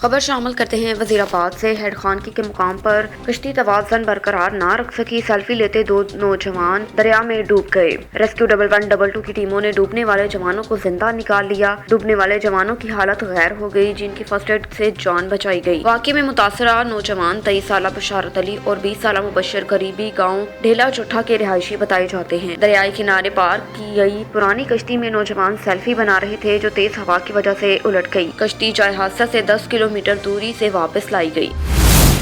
खबर शामिल करते हैं वजीराबाद से। हेड खानकी के मुकाम पर कश्ती तवाज़न बरकरार ना रख सकी, सेल्फी लेते दो नौजवान दरिया में डूब गए। रेस्क्यू 112 की टीमों ने डूबने वाले जवानों को जिंदा निकाल लिया। डूबने वाले जवानों की हालत गैर हो गई, जिनकी फर्स्ट एड से जान बचाई गई। वाक़े में मुतासरा नौजवान 23 साल बशारत अली और 20 साल मुबशर करीबी गाँव ढेला चुट्ठा के रिहायशी बताए जाते हैं। दरियाई किनारे पार्क की गई पुरानी कश्ती में नौजवान सेल्फी बना रहे थे, जो तेज हवा की वजह से उलट गई। कश्ती जाए हादसा से 10 किलोमीटर दूरी से वापस लाई गई।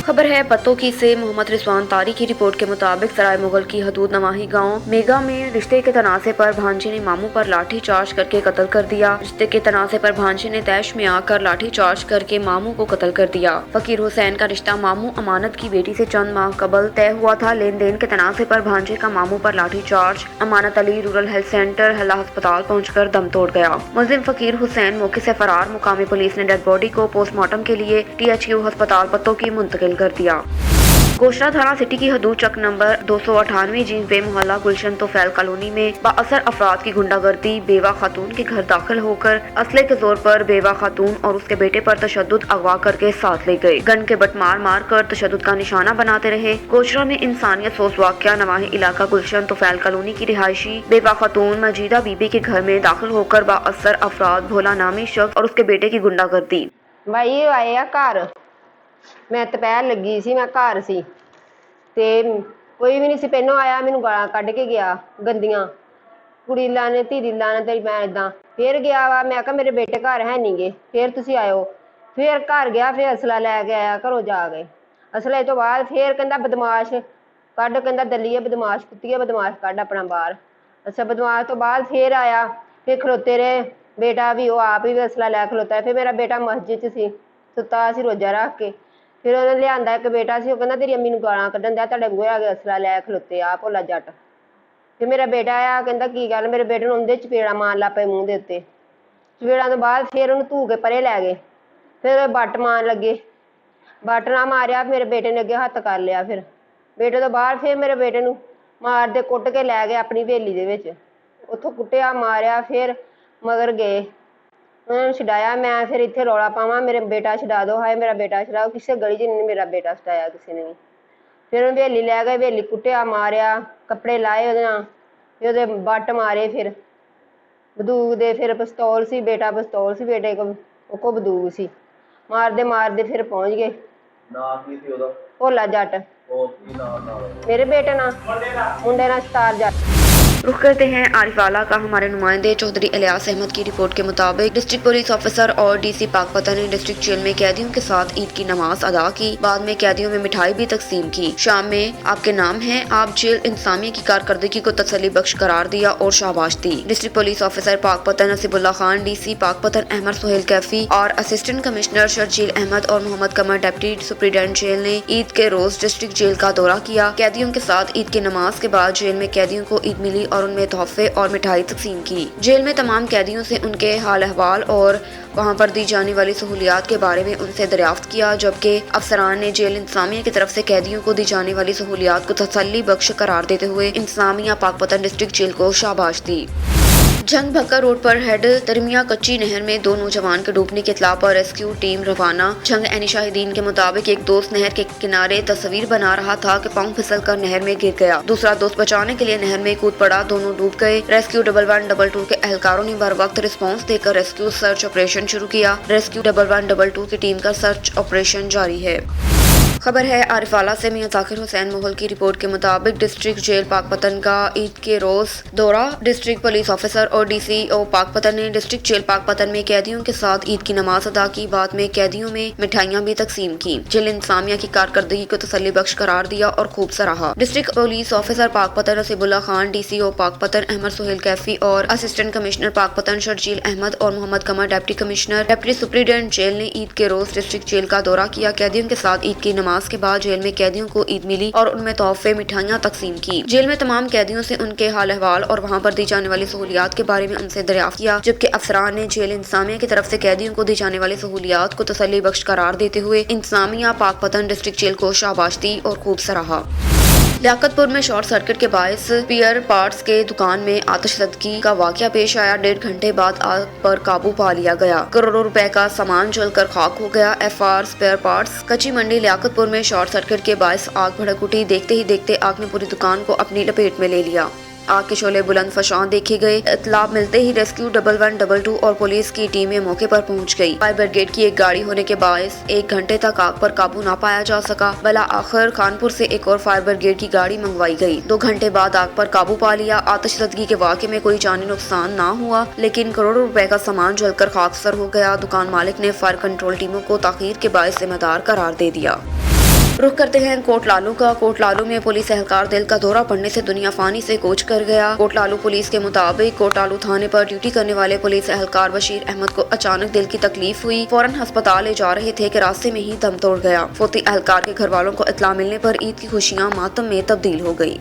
खबर है पत्तों से। मोहम्मद रिजवान तारी की रिपोर्ट के मुताबिक सराय मुगल की हदूद नवाही गांव मेगा में रिश्ते के तनाज़े पर भांजे ने मामू पर लाठी चार्ज करके कत्ल कर दिया। रिश्ते के तनाज़े पर भांजे ने तैश में आकर लाठी चार्ज करके मामू को कत्ल कर दिया। फकीर हुसैन का रिश्ता मामू अमानत की बेटी से चंद माह कबल तय हुआ था। लेन देन के तनाज़े पर भांजे का मामू पर लाठी charge. Amanat Ali rural health centre हल्ला अस्पताल पहुंचकर दम तोड़ गया। मुलजिम फकीर हुसैन मौके से फरार। मुकामी पुलिस ने डेड बॉडी को पोस्टमार्टम के लिए THU अस्पताल पत्तों की मुंतकिल कर दिया। गोशरा थाना सिटी की हदूद चक नंबर 298 जीन पे मोहल्ला गुलशन तोफैल कॉलोनी में बाअसर अफराद की गुंडागर्दी। बेवा खातून के घर दाखिल होकर असले के जोर पर बेवा खातून और उसके बेटे पर तशद्दुद अगवा करके साथ ले गए। गन के बट मार कर तशद्दुद का निशाना बनाते रहे। गोशरा में इंसानियत सोच वाक़या। नवाही इलाका गुलशन तोफैल कॉलोनी की रिहायशी बेवा खातून मजीदा बीबी के घर में दाखिल होकर बाअसर अफराद भोला नामी शख्स और उसके बेटे की गुंडागर्दी। भाई आए आ घर, मैं ਦੁਪਹਿਰ ਲੱਗੀ ਸੀ, मैं घर ਸੀ ਤੇ ਕੋਈ ਵੀ ਨਹੀਂ ਸੀ। ਪਹਿਲੋਂ ਆਇਆ ਮੈਨੂੰ ਗਾਲਾਂ ਕੱਢ ਕੇ ਗਿਆ ਗੰਦੀਆਂ, ਕੁੜੀ ਲਾਣੇ ਧੀਰੀ ਲਾਣੇ ਤੇਰੀ ਮੈਂ ਇਦਾਂ। ਫਿਰ ਗਿਆ ਵਾ, ਮੈਂ ਕਿਹਾ ਮੇਰੇ ਬੇਟੇ ਘਰ ਹੈ ਨਹੀਂਗੇ, ਫਿਰ ਤੁਸੀਂ ਆਇਓ। ਫਿਰ ਘਰ ਗਿਆ, ਫਿਰ ਅਸਲਾ ਲੈ ਕੇ ਆਇਆ ਘਰੋਂ ਜਾ ਕੇ। ਅਸਲੇ ਤੋਂ ਬਾਅਦ ਫਿਰ ਕਹਿੰਦਾ ਬਦਮਾਸ਼ ਕੱਢ, ਕਹਿੰਦਾ ਦਲੀਏ ਬਦਮਾਸ਼ ਕੁੱਤੀਏ ਬਦਮਾਸ਼ ਕੱਢ ਆਪਣਾ ਬਾਹਰ। ਅੱਛਾ, ਬਦਮਾਸ਼ ਤੋਂ ਬਾਅਦ ਫਿਰ ਆਇਆ, ਫਿਰ ਖਲੋਤੇ ਰਹੇ। ਬੇਟਾ ਵੀ ਉਹ ਆਪ ਹੀ ਅਸਲਾ ਲੈ ਖਲੋਤਾ। ਫਿਰ ਮੇਰਾ ਬੇਟਾ ਮਸਜਿਦ 'ਚ ਸੀ, ਸੁੱਤਾ ਸੀ ਰੋਜ਼ਾ ਰੱਖ ਕੇ। ਫਿਰ ਉਹਨੇ ਲਿਆਂਦਾ ਇੱਕ ਬੇਟਾ ਸੀ, ਉਹ ਕਹਿੰਦਾ ਤੇਰੀ ਅੰਮੀ ਨੂੰ ਗਾਲਾਂ ਕੱਢਣ ਦਿਆ, ਤੁਹਾਡੇ ਬੂਹੇ ਆ ਕੇ ਅਸਲਾ ਲੈ ਖਲੋਤੇ ਆ ਭੋਲਾ ਜੱਟ। ਫਿਰ ਮੇਰਾ ਬੇਟਾ ਆਇਆ, ਕਹਿੰਦਾ ਕੀ ਗੱਲ। ਮੇਰੇ ਬੇਟੇ ਨੂੰ ਉਹਦੇ ਚਪੇੜਾ ਮਾਰਨ ਲੱਗ ਪਏ ਮੂੰਹ ਦੇ ਉੱਤੇ। ਚਪੇੜਾਂ ਤੋਂ ਬਾਅਦ ਫਿਰ ਉਹਨੂੰ ਧੂ ਕੇ ਪਰੇ ਲੈ ਗਏ। ਫਿਰ ਬੱਟ ਮਾਰਨ ਲੱਗੇ, ਬੱਟ ਨਾ ਮਾਰਿਆ, ਮੇਰੇ ਬੇਟੇ ਨੇ ਅੱਗੇ ਹੱਥ ਕਰ ਲਿਆ। ਫਿਰ ਬੇਟੇ ਤੋਂ ਬਾਅਦ ਫਿਰ ਮੇਰੇ ਬੇਟੇ ਨੂੰ ਮਾਰਦੇ ਕੁੱਟ ਕੇ ਲੈ ਗਏ ਆਪਣੀ ਹਵੇਲੀ ਦੇ ਵਿੱਚ। ਉੱਥੋਂ ਕੁੱਟਿਆ ਮਾਰਿਆ, ਫਿਰ ਮਗਰ ਗਏ, ਉਹਨਾਂ ਨੂੰ ਛਡਾਇਆ। ਮੈਂ ਫਿਰ ਇੱਥੇ ਰੌਲਾ ਪਾਵਾਂ ਮੇਰੇ ਬੇਟਾ ਛਡਾ ਦਿਓ, ਹਾਏ ਮੇਰਾ ਬੇਟਾ ਛਡਾਓ। ਕਿਸੇ ਗਲੀ 'ਚ ਨਹੀਂ ਮੇਰਾ ਬੇਟਾ ਛਡਾਇਆ ਕਿਸੇ ਨੇ ਵੀ। ਫਿਰ ਉਹਨੂੰ ਹਵੇਲੀ ਲੈ ਗਏ, ਹਵੇਲੀ ਕੁੱਟਿਆ ਮਾਰਿਆ, ਕੱਪੜੇ ਲਾਏ ਉਹਦੇ ਨਾਲ, ਫਿਰ ਉਹਦੇ ਬੱਟ ਮਾਰੇ। ਫਿਰ ਬੰਦੂਕ ਦੇ, ਫਿਰ ਪਿਸਤੌਲ ਸੀ, ਬੇਟਾ ਪਿਸਤੌਲ ਸੀ ਬੇਟੇ ਕੋਲ, ਉਹ ਕੋਲ ਬੰਦੂਕ ਸੀ। ਮਾਰਦੇ ਮਾਰਦੇ ਫਿਰ ਪਹੁੰਚ ਗਏ। ਨਾਂ ਕੀ ਸੀ ਉਹਦਾ? ਭੋਲਾ ਜੱਟ। ਹੋਰ ਕੀ ਨਾਲ ਮੇਰੇ ਬੇਟੇ ਨਾਲ ਮੁੰਡੇ ਨਾਲ ਸਤਾਰ ਜੱਟ। रुख करते हैं आरिफवाला का। हमारे नुमाइंदे चौधरी इलियास अहमद की रिपोर्ट के मुताबिक डिस्ट्रिक्ट पुलिस ऑफिसर और DC पाकपतन ने डिस्ट्रिक्ट जेल में कैदियों के साथ ईद की नमाज अदा की। बाद में कैदियों में मिठाई भी तकसीम की। शाम में आपके नाम है आप जेल इंसामिया की कारकर्दगी को तसल्ली बख्श करार दिया और शाबाश दी। District police officer Pakpattan Naseebullah Khan, DC Pakpattan Ahmad Suhail Kaifi और असिस्टेंट कमिश्नर शर्जील अहमद और Mohammad Qamar deputy superintendent jail ने ईद के रोज डिस्ट्रिक्ट जेल का दौरा किया। कैदियों के साथ ईद की नमाज के बाद जेल में कैदियों को ईद मिली और उनमें तोहफे और मिठाई तकसीम की। जेल में तमाम कैदियों से उनके हाल अहवाल और वहां पर दी जाने वाली सहूलियात के बारे में उनसे दरियाफ्त किया, जबकि अफसरान ने जेल इंतजामिया की तरफ से कैदियों को दी जाने वाली सहूलियात को तसल्ली बख्श करार देते हुए इंतजामिया पाकपतन डिस्ट्रिक्ट जेल को शाबाश दी। जंग भक्का रोड पर हेड तरमिया कच्ची नहर में 2 नौजवान के डूबने की इत्तला पर रेस्क्यू टीम रवाना। जंग एनी शाहिदीन के मुताबिक एक दोस्त नहर के किनारे तस्वीर बना रहा था कि पांव फिसल कर नहर में गिर गया। दूसरा दोस्त बचाने के लिए नहर में कूद पड़ा, दोनों डूब गए। रेस्क्यू 112 के एहलकारों ने बर वक्त रिस्पॉन्स देकर रेस्क्यू सर्च ऑपरेशन शुरू किया। रेस्क्यू 112 की टीम का सर्च ऑपरेशन जारी है। खबर है आरिफवाला से। मियां जाकिर हुसैन मोहल की रिपोर्ट के मुताबिक डिस्ट्रिक्ट जेल पाकपतन का ईद के रोज दौरा। डिस्ट्रिक्ट पुलिस ऑफिसर और DCO पाकपतन ने डिस्ट्रिक्ट जेल पाकपतन में कैदियों के साथ ईद की नमाज अदा की। बाद में कैदियों में मिठाइयां भी तकसीम की। जेल इंतजामिया की कारकर्दगी को तसल्ली बख्श करार दिया और खूब सराहा। District police officer Pakpattan Naseebullah Khan, DCO Pakpattan Ahmad Suhail Kaifi और असिस्टेंट कमिश्नर पाकपतन शर्जील अहमद और Mohammad Qamar deputy commissioner deputy superintendent jail ने ईद के रोज डिस्ट्रिक्ट जेल का दौरा किया। कैदियों के साथ ईद की नमाज के बाद जेल में कैदियों को ईद मिली और उनमें तोहफे मिठाइयां तकसीम की। जेल में तमाम कैदियों से उनके हाल अहवाल और वहां पर दी जाने वाली सहूलियात के बारे में उनसे दरियाफ्त किया, जबकि अफसरान ने जेल इंतजामिया की तरफ से कैदियों को दी जाने वाली सहूलियात को तसल्ली बख्श करार देते हुए इंतजामिया पाकपतन डिस्ट्रिक्ट जेल को शाबाश दी और खूब सराहा। लियाकतपुर में शॉर्ट सर्किट के बायस स्पेयर पार्ट्स के दुकान में आतिशबाजी का वाकया पेश आया। 1.5 घंटे बाद आग पर काबू पा लिया गया। करोड़ों रुपए का सामान जलकर खाक हो गया। FR स्पेयर पार्ट्स कच्ची मंडी लियाकतपुर में शॉर्ट सर्किट के बायस आग भड़क उठी। देखते ही देखते आग ने पूरी दुकान को अपनी लपेट में ले लिया। आग के शोले बुलंद फशां देखे गए। इत्तला मिलते ही रेस्क्यू 1122 और पुलिस की टीमें मौके पर पहुंच गई। फायर ब्रिगेड की एक गाड़ी होने के बायस 1 घंटे तक आग पर काबू न पाया जा सका। भला आखिर खानपुर से एक और फायर ब्रिगेड की गाड़ी मंगवाई गई। 2 घंटे बाद आग पर काबू पा लिया। आतिशबाजी के वाक़े में कोई जानी नुकसान न हुआ, लेकिन करोड़ों रुपए का सामान जलकर खाकसर हो गया। दुकान मालिक ने फायर कंट्रोल टीमों को ताखीर के बायस जिम्मेदार करार दे दिया। रुख करते हैं कोटलालू का। कोटलालू में पुलिस एहलकार दिल का दौरा पड़ने से दुनिया फानी से कूच कर गया। कोटलालू पुलिस के मुताबिक कोटलालू थाने पर ड्यूटी करने वाले पुलिस एहलकार बशीर अहमद को अचानक दिल की तकलीफ हुई। फौरन अस्पताल ले जा रहे थे कि रास्ते में ही दम तोड़ गया। फौती एहलकार के घर वालों को इत्तला मिलने पर ईद की खुशियां मातम में तब्दील हो गई।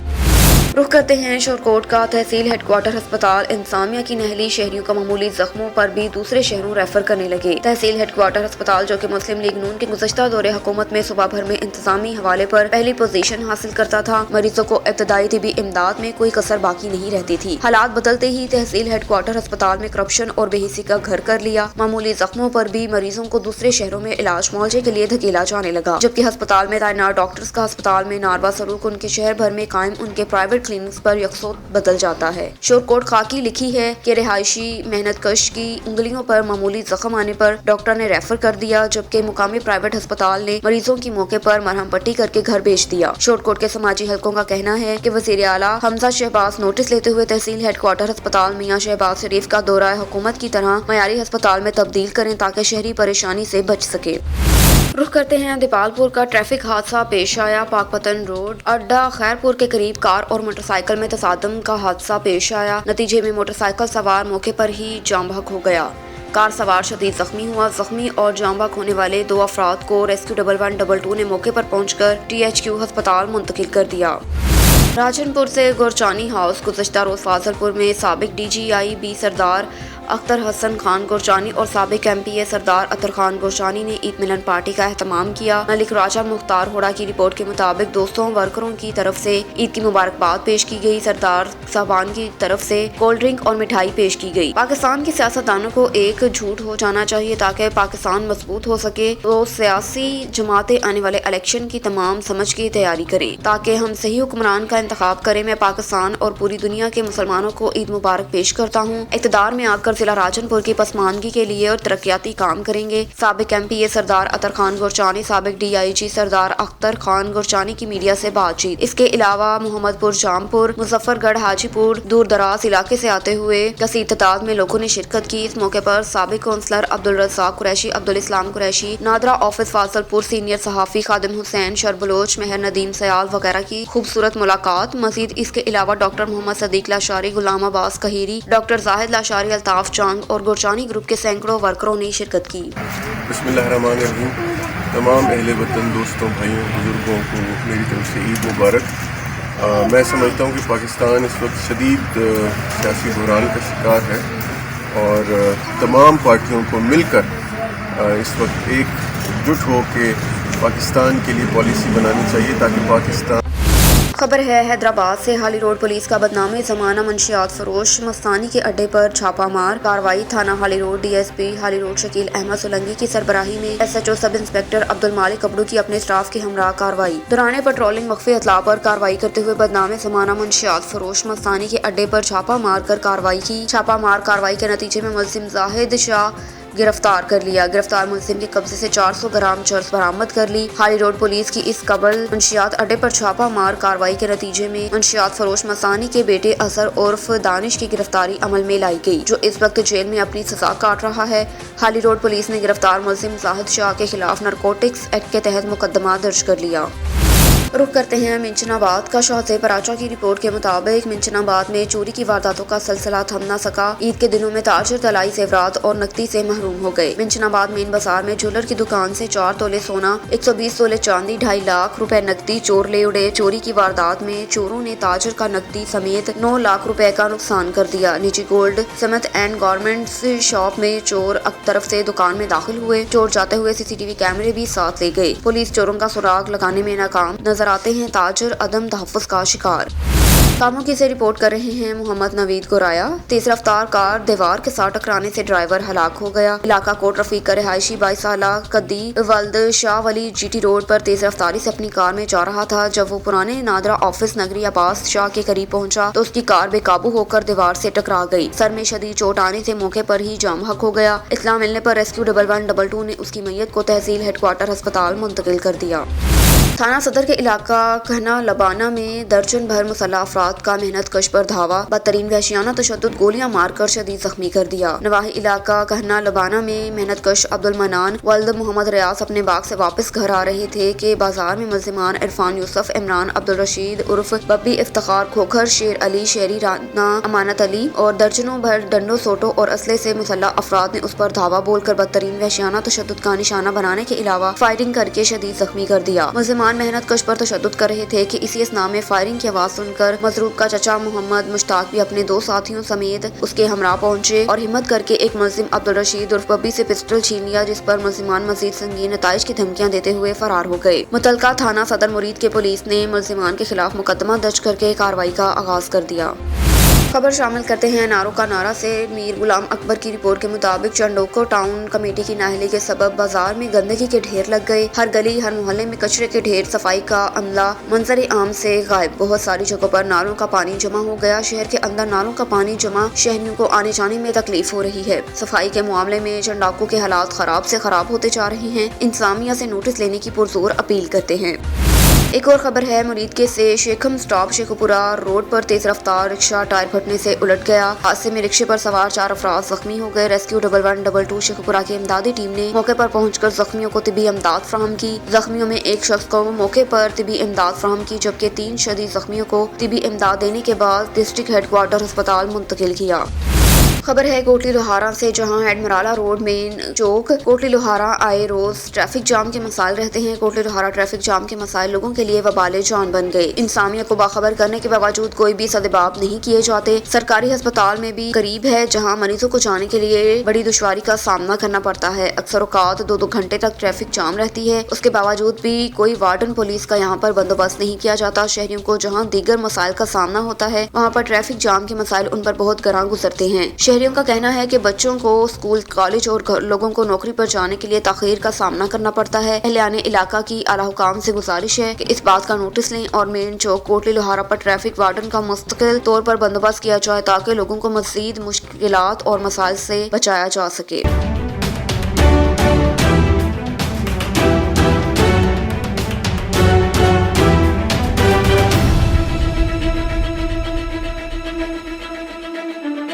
रुख करते हैं शोरकोट का। तहसील हेडक्वार्टर अस्पताल इंतजामिया की नहली शहरियों का मामूली जख्मों पर भी दूसरे शहरों रेफर करने लगे। तहसील हेडक्वार्टर अस्पताल जो कि मुस्लिम लीग नून के गुज़श्ता दौरे हुकूमत में सुबह भर में इंतजामी हवाले पर पहली पोजीशन हासिल करता था। मरीजों को इब्तदाई तिबी इमदाद में कोई कसर बाकी नहीं रहती थी। हालात बदलते ही तहसील हेडक्वार्टर अस्पताल में करप्शन और बेहिसी का घर कर लिया। मामूली जख्मों पर भी मरीजों को दूसरे शहरों में इलाज मुआवजे के लिए धकेला जाने लगा, जबकि अस्पताल में तैनात डॉक्टर्स का अस्पताल में नारवा सलूक उनके शहर भर में कायम उनके प्राइवेट क्लिनिक्स पर यकसोत बदल जाता है। शोरकोट खाकी लिखी है कि रिहायशी मेहनत कश की उंगलियों पर मामूली जख्म आने पर डॉक्टर ने रेफर कर दिया, जबकि मुकामी प्राइवेट अस्पताल ने मरीजों की मौके पर मरहम पट्टी करके घर भेज दिया। शोरकोट के समाजी हलकों का कहना है कि वजीर आला हमजा शहबाज नोटिस लेते हुए तहसील हेडक्वार्टर अस्पताल मियां शहबाज शरीफ का दौरा हुकूमत की तरह मयारी अस्पताल में तब्दील करें ताकि शहरी परेशानी से बच सके। रुख करते हैं दीपालपुर का। ट्रैफिक हादसा पेश आया। पाकपतन रोड अड्डा खैरपुर के करीब कार और मोटरसाइकिल में तसादम का हादसा पेश आया। नतीजे में मोटरसाइकिल सवार मौके पर ही जाम बहक हो गया। कार सवार शदीद जख्मी हुआ। जख्मी और जाम बहक होने वाले 2 अफराद को रेस्क्यू 1122 ने मौके पर पहुंचकर THQ अस्पताल मुंतकिल कर दिया। राजनपुर से गोरचानी हाउस। गुज़श्ता रोज फाजलपुर में साबिक DGI B सरदार अख्तर हसन खान गोरचानी और साबिक MPA सरदार अतर खान गोरचानी ने ईद मिलन पार्टी का एहतमाम किया। मलिक राजा मुख्तार होड़ा की रिपोर्ट के मुताबिक दोस्तों वर्करों की तरफ से ईद की मुबारकबाद पेश की गई। सरदार साहबान की तरफ से कोल्ड ड्रिंक और मिठाई पेश की गई। पाकिस्तान के सियासतदानों को एक झूठ हो जाना चाहिए ताकि पाकिस्तान मजबूत हो सके। तो सियासी जमातें आने वाले इलेक्शन की तमाम समझ की तैयारी करें ताकि हम सही हुक्मरान का इंतखाब करें। मैं पाकिस्तान और पूरी दुनिया के मुसलमानों को ईद मुबारक पेश करता हूँ। इक़्तिदार में आकर जिला राजनपुर की पसमानदगी के लिए और तरक्याती काम करेंगे। साबिक MPA सरदार अतर खान गोरचानी, साबिक DIG सरदार अख्तर खान गोरचानी की मीडिया से बातचीत। इसके अलावा मोहम्मदपुर, जामपुर, मुजफ्फरगढ़, हाजीपुर दूर दराज इलाके से आते हुए कसीर तादाद में लोगों ने शिरकत की। इस मौके पर साबिक काउंसलर अब्दुल रज़ाक कुरैशी, अब्दुल इस्लाम कुरैशी, नादरा ऑफिस फाजलपुर, सीनियर सहाफ़ी खादिम हुसैन शरबलोच, मेहर नदीम सयाल वगैरह की खूबसूरत मुलाकात। मजीद इसके अलावा डॉक्टर मोहम्मद सदीक लाशारी, गुलाम अब्बास कहीरी, डॉक्टर जाहिद लाशारी, अल्ताफ चांग और गोरचानी ग्रुप के सैकड़ों वर्करों ने शिरकत की। बिस्मिल्लाहिर्रहमानिर्रहीम। तमाम अहले वतन दोस्तों, भाइयों, बुजुर्गों को मेरी तरफ से ईद मुबारक। मैं समझता हूँ कि पाकिस्तान इस वक्त शदीद सियासी बहरान का शिकार है और तमाम पार्टियों को मिलकर इस वक्त एकजुट हो के पाकिस्तान के लिए पॉलिसी बनानी चाहिए ताकि पाकिस्तान। खबर है हैदराबाद से। हाली रोड पुलिस का बदनाम जमाना मंशियात फरोश मस्तानी के अड्डे पर छापा मार कार्रवाई। थाना हाली रोड DSP हाली रोड शकील अहमद सोलंकी की सरबराही में SHO सब इंस्पेक्टर अब्दुल मालिक कबड़ू की अपने स्टाफ के हमरा कार्रवाई। दौरान पेट्रोलिंग मख्फी इतला पर कार्रवाई करते हुए बदनाम जमाना मंशियात फरोश मस्तानी के अड्डे पर छापा मार कर कार्रवाई की। छापा मार कार्रवाई के नतीजे में मुलजिम जाहिद शाह गिरफ्तार कर लिया। गिरफ्तार मुलजिम के कब्जे से 400 ग्राम चर्स बरामद कर ली। हाली रोड पुलिस की इस कबल मंशियात अड्डे पर छापा मार कार्रवाई के नतीजे में मंशियात फरोश मसानी के बेटे असर उर्फ दानिश की गिरफ्तारी अमल में लाई गई, जो इस वक्त जेल में अपनी सजा काट रहा है। हाली रोड पुलिस ने गिरफ्तार मुलजिम जाहिद शाह के खिलाफ नारकोटिक्स एक्ट के तहत मुकदमा दर्ज कर लिया। रुख करते हैं मिंचनाबाद का। शाहज़ेब पराचा की रिपोर्ट के मुताबिक मिंचनाबाद में चोरी की वारदातों का सिलसिला थम न सका। ईद के दिनों में ताजिर तलाई जेवरात और नकदी से महरूम हो गए। मिंचनाबाद मेन बाजार में ज्वेलर की दुकान से 4 तोले सोना, 120 तोले चांदी, 2.5 लाख रुपए नकदी चोर ले उड़े। चोरी की वारदात में चोरों ने ताजिर का नकदी समेत 9 लाख रुपए का नुकसान कर दिया। निजी गोल्ड समत एंड गारमेंट्स शॉप में चोर एक तरफ से दुकान में दाखिल हुए। चोर जाते हुए CCTV कैमरे भी साथ ले गए। पुलिस चोरों का सुराग लगाने में नाकाम नजर नजर आते हैं ताजर अदम तहफ़्फ़ुज़ का शिकार। कामों से रिपोर्ट कर रहे हैं मोहम्मद नवीद गोराया। तेज रफ्तार कार दीवार के साथ टकराने से ड्राइवर हलाक हो गया। इलाका कोट रफीक का रिहायशी 22 साल कद्दी वल्द शाह वली जीटी रोड पर तेज रफ्तारी से अपनी कार में जा रहा था। जब वो पुराने नादरा ऑफिस नगरी अब्बास शाह के करीब पहुंचा तो उसकी कार बेकाबू होकर दीवार से टकरा गई। सर में शदीद चोट आने से मौके पर ही जाम हक हो गया। इत्तला मिलने पर रेस्क्यू 1112 ने उसकी मैयत को तहसील हेडक्वार्टर अस्पताल मुंतकिल कर दिया। थाना सदर के इलाका कहना लबाना में दर्जन भर मुसल्लह अफराद का मेहनत कश पर धावा, बदतरीन वहशियाना तशद्दुद गोलियां मारकर शदीद जख्मी कर दिया। नवाही इलाका कहना लबाना में मेहनत कश अब्दुल मनान वल्द मोहम्मद रियाज अपने बाग से वापस घर आ रहे थे कि बाजार में मुल्जिमान इरफान यूसुफ, इमरान अब्दुल रशीद उर्फ बब्बी, इफ्तिखार खोखर, शेर अली, शेरी राना, अमानत अली और दर्जनों भर डंडो सोटो और असले से मुसल्लह अफराद ने उस पर धावा बोलकर बदतरीन वहशियाना तशद्दुद का निशाना बनाने के अलावा फायरिंग करके शदीद जख्मी कर दिया। मुल्जिमान मेहनत कश पर तशद्दुद कर रहे थे कि इसी असना में फायरिंग की आवाज सुनकर मजरूब का चचा मोहम्मद मुश्ताक भी अपने 2 साथियों समेत उसके हमरा पहुंचे और हिम्मत करके एक मुल्जिम अब्दुल रशीद उर्फ बब्बी से पिस्टल छीन लिया, जिस पर मुल्जिमान मजीद संगीन नताइज की धमकियां देते हुए फरार हो गए। मुतलका थाना सदर मुरीद के पुलिस ने मुल्जिमान के खिलाफ मुकदमा दर्ज करके कार्रवाई का आगाज कर दिया। खबर शामिल करते हैं नारों का नारा से। मीर गुलाम अकबर की रिपोर्ट के मुताबिक चंडोको टाउन कमेटी की नाअहली के सबब बाजार में गंदगी के ढेर लग गए। हर गली हर मोहल्ले में कचरे के ढेर, सफाई का अमला मंजर आम से गायब। बहुत सारी जगहों पर नालों का पानी जमा हो गया। शहर के अंदर नालों का पानी जमा शहरियों को आने जाने में तकलीफ हो रही है। सफाई के मामले में चंडाको के हालात खराब से खराब होते जा रहे हैं। इंतजामिया से नोटिस लेने की पुरजोर अपील करते हैं। एक और खबर है मुरीद के से शेखम स्टॉप शेखपुरा रोड पर तेज रफ्तार रिक्शा टायर फटने से उलट गया। हादसे में रिक्शे पर सवार 4 अफराद जख्मी हो गए। रेस्क्यू 1112 शेखपुरा की इमदादी टीम ने मौके पर पहुंचकर जख्मियों को तिबी इमदाद फराहम की। जख्मियों में एक शख्स को मौके पर तिबी इमदाद फराहम की, जबकि 3 शदीद जख्मियों को तिबी इमदाद देने के बाद डिस्ट्रिक्ट हेडक्वार्टर अस्पताल मुंतकिल किया। खबर है कोटली लोहारा से, जहां हेडमराला रोड मेन चौक कोटली लोहारा आए रोज ट्रैफिक जाम के मसाइल रहते हैं। कोटली लोहारा ट्रैफिक जाम के मसाइल लोगों के लिए वबाले जान बन गए। इंसानियत को बाखबर करने के बावजूद कोई भी सदबाब नहीं किए जाते। सरकारी अस्पताल में भी करीब है, जहां मरीजों को जाने के लिए बड़ी दुश्वारी का सामना करना पड़ता है। अक्सर औकात 2-2 घंटे तक ट्रैफिक जाम रहती है। उसके बावजूद भी कोई वार्डन पुलिस का यहाँ पर बंदोबस्त नहीं किया जाता। शहरियों को जहाँ दीगर मसाइल का सामना होता है, वहाँ पर ट्रैफिक जाम के मसाइल उन पर बहुत गरां गुजरते हैं। शहरियों का कहना है कि बच्चों को स्कूल, कॉलेज और लोगों को नौकरी पर जाने के लिए ताखीर का सामना करना पड़ता है। अहलियाने इलाका की आला हुकाम से गुजारिश है कि इस बात का नोटिस लें और मेन चौक कोटली लोहारा पर ट्रैफिक वार्डन का मुस्तकिल तौर पर बंदोबस्त किया जाए ताकि लोगों को मजीद मुश्किलात और मसाइल से बचाया जा सके।